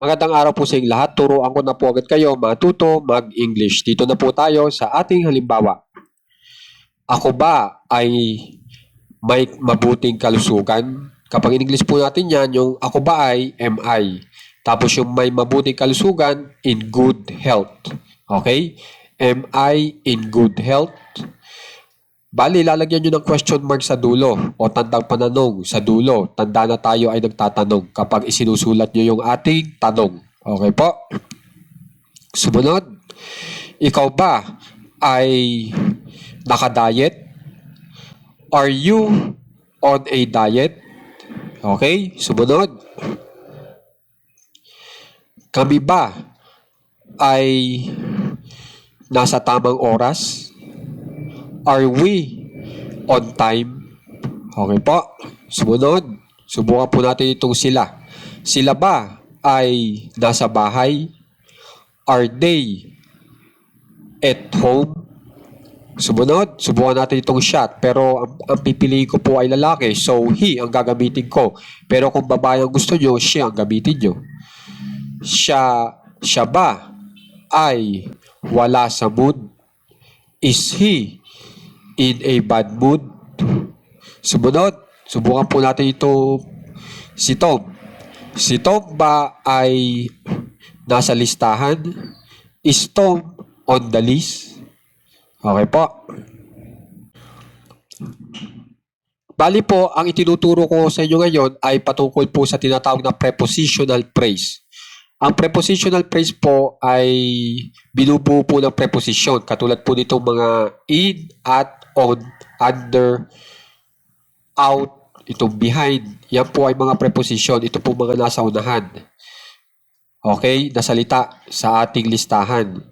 Magandang araw po sa inyong lahat. Turuan ko na po agad kayo matuto mag-English. Dito na po tayo sa ating halimbawa. Ako ba ay may mabuting kalusugan? Kapag in English po natin yan, yung ako ba ay am I. Tapos yung may mabuting kalusugan, in good health. Okay? Am I in good health? Bali, lalagyan nyo ng question mark sa dulo o tandang pananong sa dulo. Tanda na tayo ay nagtatanong kapag isinusulat nyo yung ating tanong. Okay po? Sumunod. Ikaw ba ay nakadiet? Are you on a diet? Okay? Sumunod. Kami ba ay nasa tamang oras? Are we on time? Okay po. Sumunod. Subukan po natin itong sila. Sila ba ay nasa bahay? Are they at home? Sumunod. Subukan natin itong shot. Pero ang pipiliin ko po ay lalaki. So, he ang gagamitin ko. Pero kung babae ang gusto nyo, she ang gamitin nyo. Siya ba ay wala sa mood? Is he in a bad mood? Sumunod, subukan po natin ito si Tom. Si Tom ba ay nasa listahan? Is Tom on the list? Okay po. Bali po, ang itinuturo ko sa inyo ngayon ay patungkol po sa tinatawag na prepositional phrase. Ang prepositional phrase po ay binubuo po ng preposition. Katulad po nitong mga in, at, on, under, out, itong behind. Yan po ay mga preposition. Ito po mga nasa unahan. Okay? Nasalita sa ating listahan.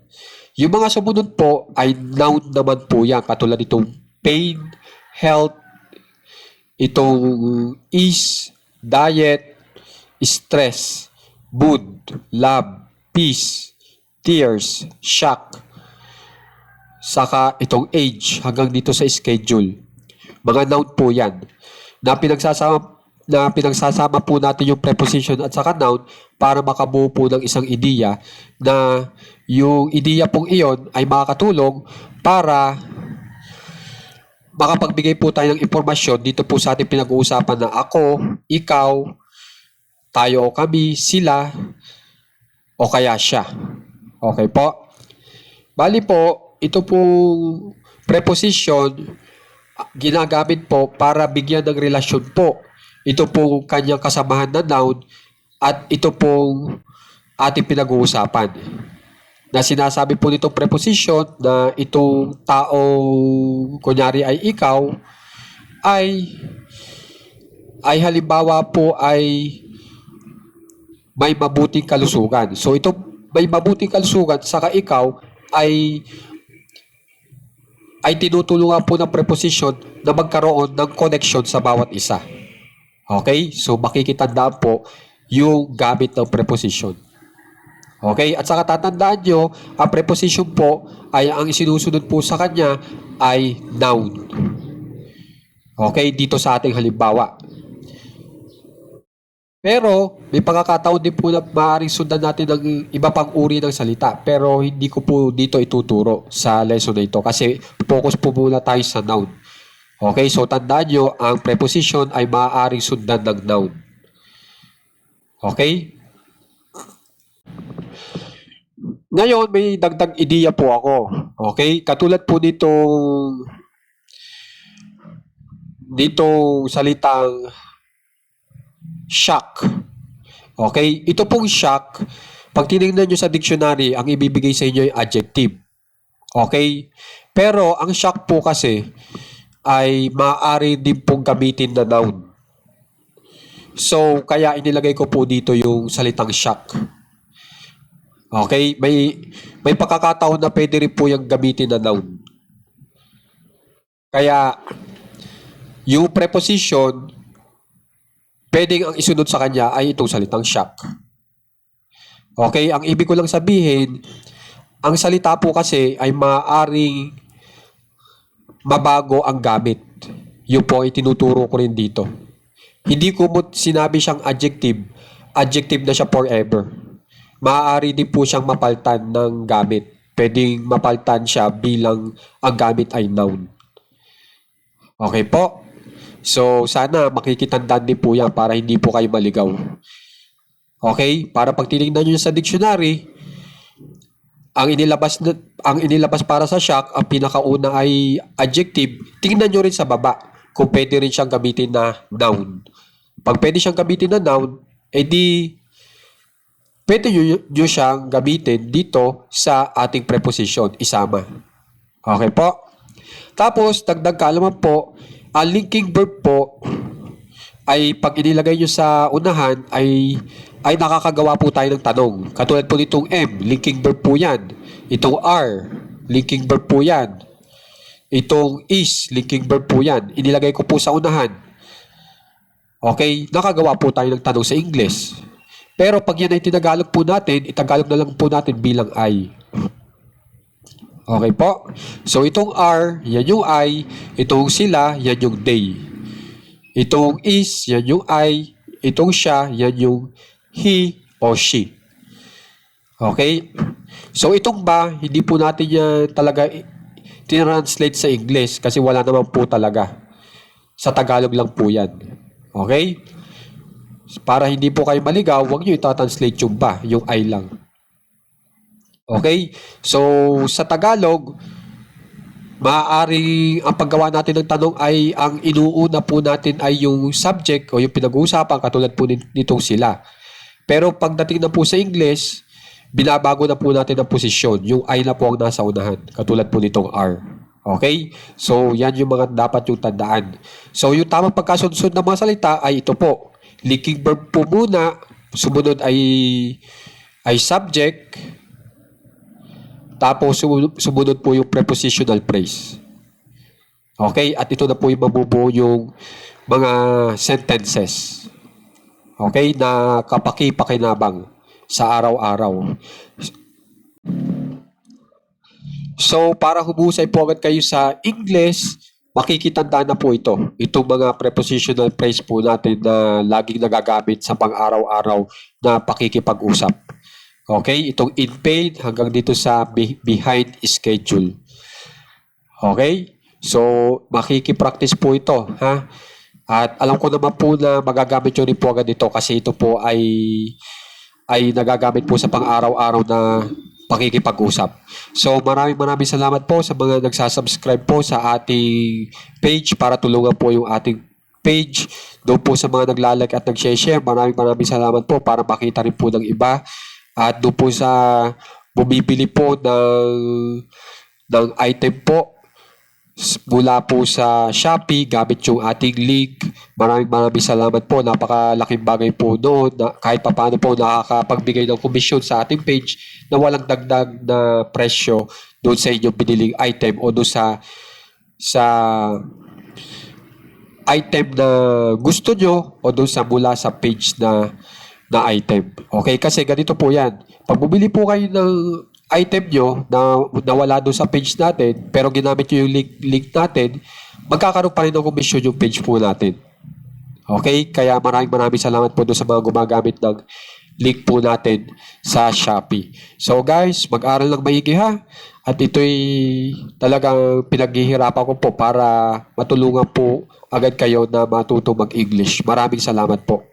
Yung mga sumunod po ay noun naman po yan. Katulad itong pain, health, itong is, diet, stress, mood, love, peace, tears, shock, saka itong age hanggang dito sa schedule. Mga noun po yan. Na pinagsasama po natin yung preposition at saka noun para makabuo po ng isang ideya na yung ideya pong iyon ay makakatulong para makapagbigay po tayo ng impormasyon dito po sa ating pinag-uusapan na ako, ikaw, tayo o kami, sila, o kaya siya. Okay po? Bali po, ito pong preposition ginagamit po para bigyan ng relasyon po. Ito pong kanyang kasamahan na noun at ito pong ating pinag-uusapan. Na sinasabi po nitong preposition na itong taong kunyari ay ikaw ay halimbawa po ay may mabuting kalusugan. So ito may mabuting kalusugan saka ikaw ay tinutulungan po ng preposition na magkaroon ng connection sa bawat isa. Okay? So makikitandaan po yung gamit ng preposition. Okay? At saka tatandaan nyo, ang preposition po ay ang isinusunod po sa kanya ay noun. Okay? Dito sa ating halimbawa. Pero, may pagkakataon din po na maaaring sundan natin ng iba pang uri ng salita. Pero, hindi ko po dito ituturo sa lesson na ito kasi focus po muna tayo sa noun. Okay, so tandaan nyo, ang preposition ay maaaring sundan ng noun. Okay? Ngayon, may dagdag ideya po ako. Okay? Katulad po ditong salitang shock. Okay? Ito pong shock, pag tinignan nyo sa dictionary, ang ibibigay sa inyo ay adjective. Okay? Pero, ang shock po kasi ay maaari din pong gamitin na noun. So, kaya inilagay ko po dito yung salitang shock. Okay? May pagkakataon na pwede rin po yung gamitin na noun. Kaya, yung preposition, pwedeng ang isunod sa kanya ay itong salitang shock. Okay? Ang ibig ko lang sabihin, ang salita po kasi ay maaaring mabago ang gamit. Yun po ay tinuturo ko rin dito. Hindi ko mo sinabi siyang adjective na siya forever. maaari din po siyang mapalitan ng gamit. Pwedeng mapalitan siya bilang ang gamit ay noun. Okay po? So, sana makikitandaan din po yan para hindi po kayo maligaw. Okay? Para pag tinignan nyo sa dictionary, ang inilabas para sa shock, ang pinakauna ay adjective. Tingnan nyo rin sa baba kung pwede rin siyang gamitin na noun. Pag pwede siyang gamitin na noun, edi pwede nyo siyang gamitin dito sa ating preposition, isama. Okay po? Tapos, dagdag kaalaman po, ang linking verb po ay pag inilagay nyo sa unahan ay nakakagawa po tayo ng tanong. Katulad po nitong M, linking verb po yan. Itong R, linking verb po yan. Itong is, linking verb po yan. Inilagay ko po sa unahan. Okay, nakagawa po tayo ng tanong sa English. Pero pag yan ay tinagalog po natin, itagalog na lang po natin bilang I. Okay po? So, itong R, yan yung I. Itong sila, yan yung they. Itong is, yan yung I. Itong siya, yan yung he o she. Okay? So, itong ba, hindi po natin yan talaga tinranslate sa English kasi wala naman po talaga. Sa Tagalog lang po yan. Okay? Para hindi po kayo maligaw, huwag nyo itatranslate yung ba, yung I lang. Okay? So, sa Tagalog, maaaring ang paggawa natin ng tanong ay ang inuuna po natin ay yung subject o yung pinag-uusapan katulad po nitong sila. Pero pagdating na po sa English, binabago na po natin ang posisyon. Yung I na po ang nasa unahan katulad po nitong R. Okay? So, yan yung mga dapat yung tandaan. So, yung tamang pagkasunod ng mga salita ay ito po. Linking verb po muna, sumunod ay subject, tapos sumunod po yung prepositional phrase. Okay? At ito na po yung mabubuo yung mga sentences. Okay? Na kapaki-pakinabang sa araw-araw. So, para hubusay po agad kayo sa English, makikitandaan na po ito. Itong mga prepositional phrase po natin na laging nagagamit sa pang-araw-araw na pakikipag-usap. Okay? Itong in paid hanggang dito sa behind schedule. Okay? So, makikipractice po ito. Ha? At alam ko naman po na magagamit nyo rin po agad ito kasi ito po ay nagagamit po sa pang-araw-araw na pakikipag-usap. So, maraming salamat po sa mga nagsasubscribe po sa ating page para tulungan po yung ating page. Doon po sa mga naglalike at nag-share, maraming salamat po para makita rin po ng iba. At doon po sa bumibili po ng item po mula po sa Shopee gamit yung ating link. Maraming salamat po. Napakalaking bagay po doon na kahit papaano po nakakapagbigay ng komisyon sa ating page na walang dagdag na presyo doon sa inyong biniling item o doon sa item na gusto nyo o doon sa mula sa page na item. Okay? Kasi ganito po yan. Pag bumili po kayo ng item nyo na wala doon sa page natin, pero ginamit nyo yung link natin, magkakaroon pa rin ng komisyon yung page po natin. Okay? Kaya maraming salamat po doon sa mga gumagamit ng link po natin sa Shopee. So guys, mag-aral lang maigi ha. At ito'y talagang pinaghihirapan ko po para matulungan po agad kayo na matuto mag-English. Maraming salamat po.